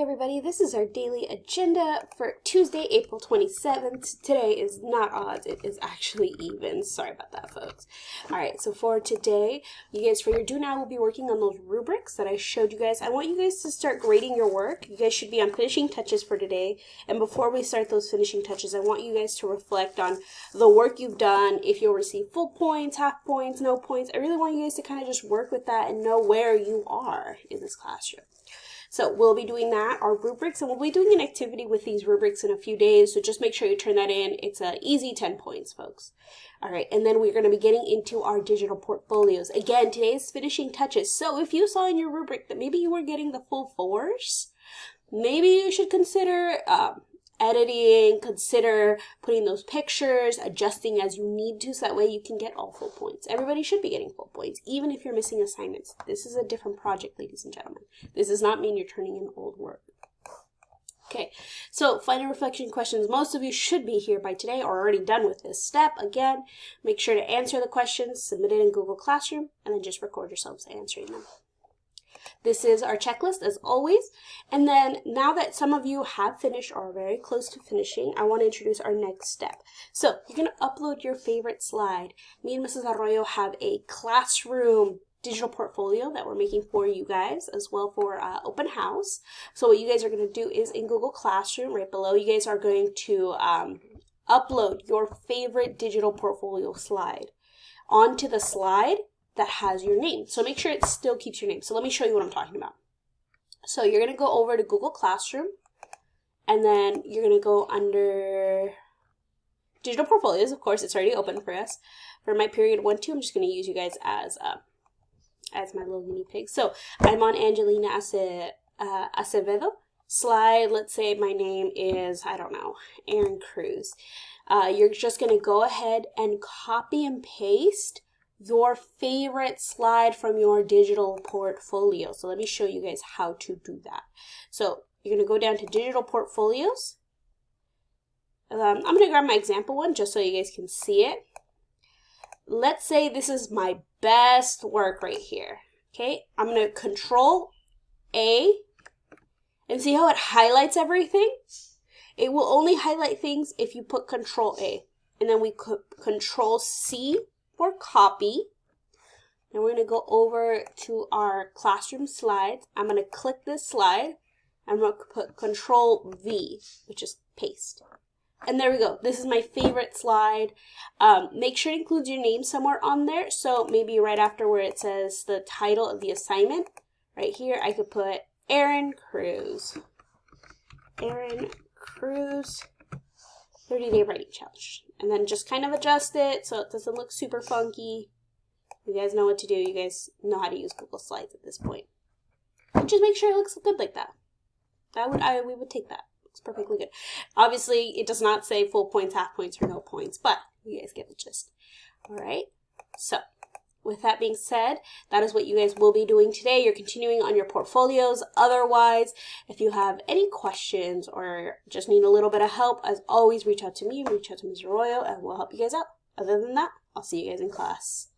everybody, this is our daily agenda for Tuesday, April 27th. Today is not odds, it is actually even. Sorry about that, folks. Alright, so for today, you guys, for your do now, we'll be working on those rubrics that I showed you guys. I want you guys to start grading your work. You guys should be on finishing touches for today. And before we start those finishing touches, I want you guys to reflect on the work you've done, if you'll receive full points, half points, no points. I really want you guys to kind of just work with that and know where you are in this classroom. So we'll be doing that, our rubrics, and we'll be doing an activity with these rubrics in a few days, so just make sure you turn that in. It's an easy 10 points, folks. All right, and then we're going to be getting into our digital portfolios. Again, today is finishing touches, so if you saw in your rubric that maybe you were getting the full 4s, maybe you should consider editing, consider putting those pictures, adjusting as you need to, so that way you can get all full points. Everybody should be getting full points, even if you're missing assignments. This is a different project, ladies and gentlemen. This does not mean you're turning in old work. Okay, so final reflection questions. Most of you should be here by today or already done with this step. Again, make sure to answer the questions, submit it in Google Classroom, and then just record yourselves answering them. This is our checklist as always, and then now that some of you have finished or are very close to finishing, I want to introduce our next step. So you're going to upload your favorite slide. Me and Mrs. Arroyo have a classroom digital portfolio that we're making for you guys as well for open house. So what you guys are going to do is in Google Classroom, right below, you guys are going to upload your favorite digital portfolio slide onto the slide that has your name. So make sure it still keeps your name. So let me show you what I'm talking about. So you're going to go over to Google Classroom, and then you're going to go under digital portfolios. Of course, it's already open for us. For my period 1, 2, I'm just going to use you guys as my little guinea pig. So I'm on Angelina Acevedo. Slide, let's say my name is, I don't know, Aaron Cruz. You're just going to go ahead and copy and paste your favorite slide from your digital portfolio. So let me show you guys how to do that. So you're going to go down to digital portfolios. I'm going to grab my example one just so you guys can see it. Let's say this is my best work right here. Okay, I'm going to Control A and see how it highlights everything? It will only highlight things if you put Control A. And then we Control C for copy. And we're going to go over to our classroom slides. I'm going to click this slide. I'm going to put Control V, which is paste. And there we go. This is my favorite slide. Make sure it includes your name somewhere on there. So maybe right after where it says the title of the assignment, right here, I could put Aaron Cruz. Aaron Cruz 30-day writing challenge. And then just kind of adjust it so it doesn't look super funky. You guys know what to do. You guys know how to use Google Slides at this point. And just make sure it looks good like that. We would take that. It's perfectly good. Obviously, it does not say full points, half points, or no points, but you guys get the gist. All right. So with that being said, that is what you guys will be doing today. You're continuing on your portfolios. Otherwise, if you have any questions or just need a little bit of help, as always, reach out to me, reach out to Ms. Arroyo, and we'll help you guys out. Other than that, I'll see you guys in class.